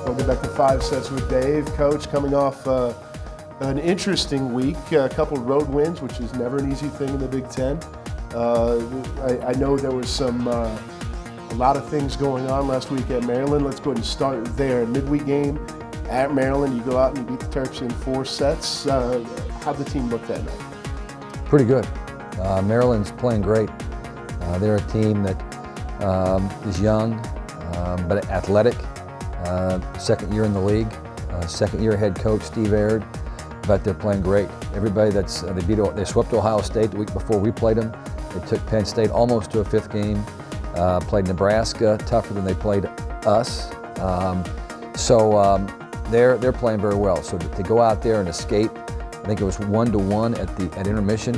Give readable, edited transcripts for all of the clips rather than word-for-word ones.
Welcome back to 5 Sets with Dave. Coach, coming off an interesting week, a couple road wins, which is never an easy thing in the Big Ten. I know there was a lot of things going on last week at Maryland. Let's go ahead and start there. Midweek game at Maryland, you go out and you beat the Terps in 4 sets. How'd the team look that night? Pretty good. Maryland's playing great. They're a team that is young, but athletic. Second year in the league, second year head coach Steve Aird, but they're playing great. Everybody they swept Ohio State the week before we played them. They took Penn State almost to a 5th game. Played Nebraska tougher than they played us. They're playing very well. So to go out there and escape, I think it was 1-1 at intermission.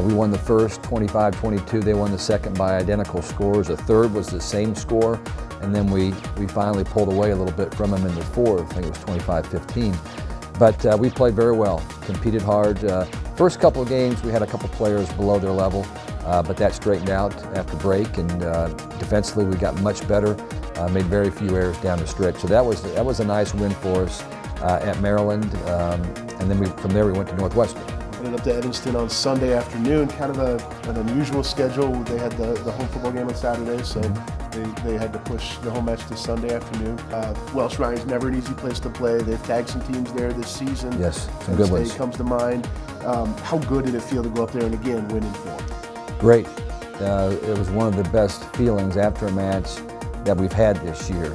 We won the first 25-22. They won the second by identical scores. The third was the same score. And then we finally pulled away a little bit from them in the fourth. I think it was 25-15. But we played very well, competed hard. First couple of games, we had a couple players below their level, but that straightened out after break. And defensively, we got much better. Made very few errors down the stretch. So that was a nice win for us at Maryland. And then from there, we went to Northwestern. Headed up to Evanston on Sunday afternoon, kind of an unusual schedule. They had the home football game on Saturday, so they had to push the home match to Sunday afternoon. Welsh Ryan's never an easy place to play. They've tagged some teams there this season. Yes, some good ones. Comes to mind. How good did it feel to go up there and again win in 4? Great. It was one of the best feelings after a match that we've had this year.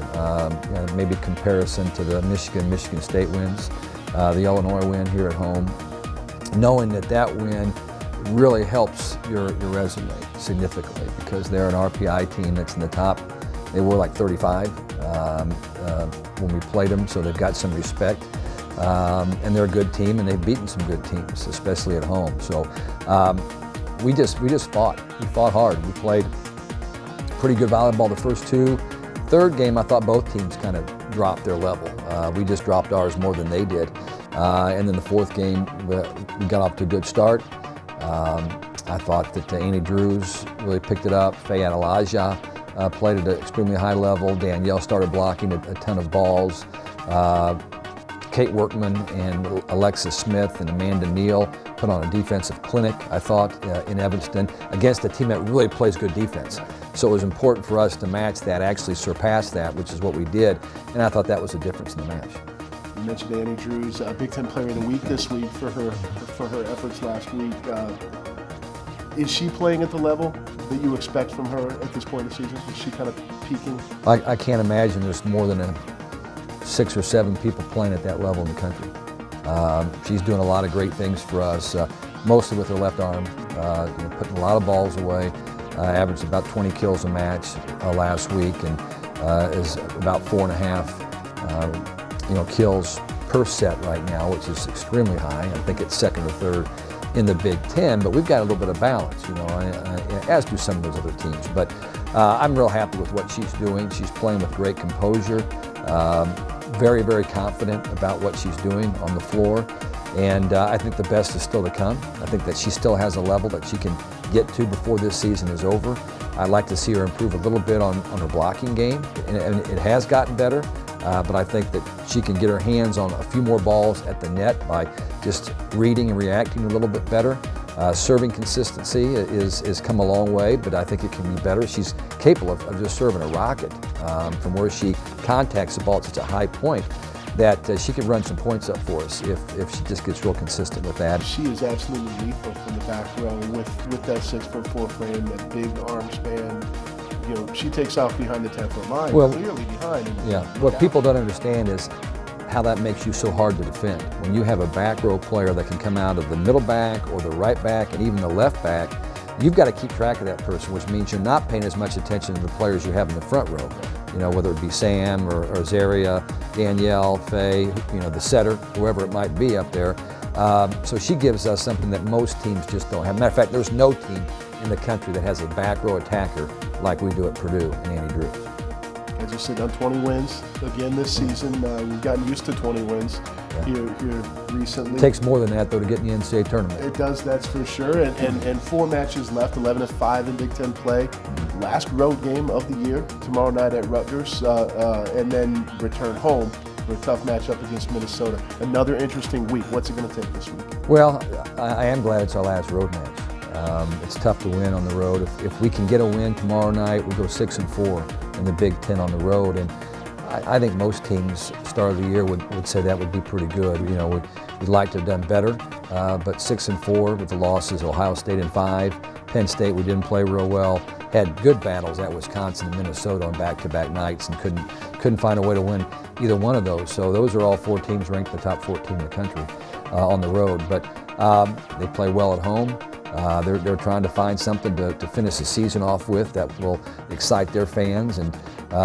Maybe comparison to the Michigan State wins, the Illinois win here at home. Knowing that win really helps your resume significantly because they're an RPI team that's in the top. They were like 35 when we played them, so they've got some respect. And they're a good team, and they've beaten some good teams, especially at home. So we just fought. We fought hard. We played pretty good volleyball the first 2. Third game, I thought both teams kind of dropped their level. We just dropped ours more than they did. And then the 4th game, we got off to a good start. I thought that Annie Drews really picked it up. Faye Adelaja played at an extremely high level. Danielle started blocking a ton of balls. Kate Workman and Alexis Smith and Amanda Neal put on a defensive clinic, I thought, in Evanston against a team that really plays good defense. So it was important for us to match that, actually surpass that, which is what we did. And I thought that was the difference in the match. You mentioned Annie Drews, Big Ten Player of the Week this week for her efforts last week. Is she playing at the level that you expect from her at this point in the season? Is she kind of peaking? I can't imagine there's more than 6 or 7 people playing at that level in the country. She's doing a lot of great things for us, mostly with her left arm, putting a lot of balls away. Averaged about 20 kills a match last week, and is about 4.5 kills per set right now, which is extremely high. I think it's 2nd or 3rd in the Big Ten, but we've got a little bit of balance, as do some of those other teams. But I'm real happy with what she's doing. She's playing with great composure, very, very confident about what she's doing on the floor. And I think the best is still to come. I think that she still has a level that she can get to before this season is over. I'd like to see her improve a little bit on her blocking game, and it has gotten better. But I think that she can get her hands on a few more balls at the net by just reading and reacting a little bit better. Serving consistency is come a long way, but I think it can be better. She's capable of just serving a rocket from where she contacts the ball at such a high point that she can run some points up for us if she just gets real consistent with that. She is absolutely lethal from the back row with that 6'4" frame, that big arm span. She takes off behind the 10-foot line, clearly behind. What people don't understand is how that makes you so hard to defend. When you have a back row player that can come out of the middle back or the right back and even the left back, you've got to keep track of that person, which means you're not paying as much attention to the players you have in the front row. Whether it be Sam or Zaria, Danielle, Faye, the setter, whoever it might be up there. So she gives us something that most teams just don't have. Matter of fact, there's no team in the country that has a back row attacker like we do at Purdue and Annie Drews. as you said, done 20 wins again this season. We've gotten used to 20 wins here recently. It takes more than that, though, to get in the NCAA tournament. It does, that's for sure. And 4 matches left, 11-5 in Big Ten play. Last road game of the year, tomorrow night at Rutgers, and then return home for a tough matchup against Minnesota. Another interesting week. What's it going to take this week? Well, I am glad it's our last road match. It's tough to win on the road. If we can get a win tomorrow night, we go 6-4 in the Big Ten on the road. And I think most teams, start of the year, would say that would be pretty good. You know, we'd like to have done better, but 6-4 with the losses, Ohio State in 5, Penn State we didn't play real well. Had good battles at Wisconsin and Minnesota on back-to-back nights and couldn't find a way to win either one of those. So those are all 4 teams ranked in the top 14 in the country on the road. But they play well at home. They're trying to find something to finish the season off with that will excite their fans, and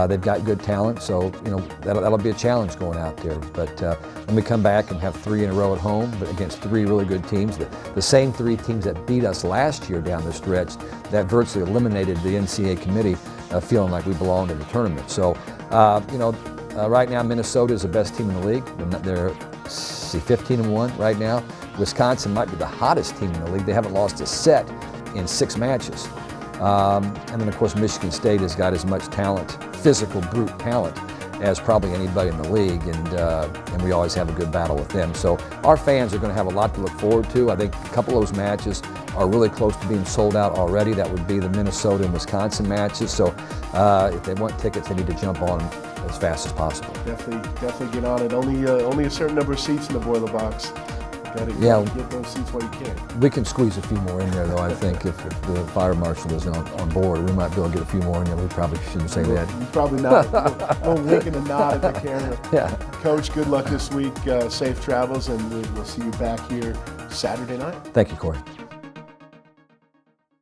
they've got good talent. So you know that'll be a challenge going out there. But when we come back and have 3 in a row at home, but against 3 really good teams, the same 3 teams that beat us last year down the stretch, that virtually eliminated the NCAA committee, feeling like we belonged in the tournament. So you know, right now Minnesota is the best team in the league. They're 15-1 right now. Wisconsin might be the hottest team in the league. They haven't lost a set in 6 matches. And then, of course, Michigan State has got as much talent, physical, brute talent, as probably anybody in the league, and we always have a good battle with them. So our fans are going to have a lot to look forward to. I think a couple of those matches are really close to being sold out already. That would be the Minnesota and Wisconsin matches. So if they want tickets, they need to jump on them as fast as possible. Definitely get on it. Only a certain number of seats in the boiler box. Gotta get those seats while you can. We can squeeze a few more in there, though. I think if the fire marshal is on board, we might be able to get a few more in there. We probably shouldn't say that. Probably not. We'll wink and a nod at the camera. Yeah. Coach, good luck this week. Safe travels, and we'll see you back here Saturday night. Thank you, Corey.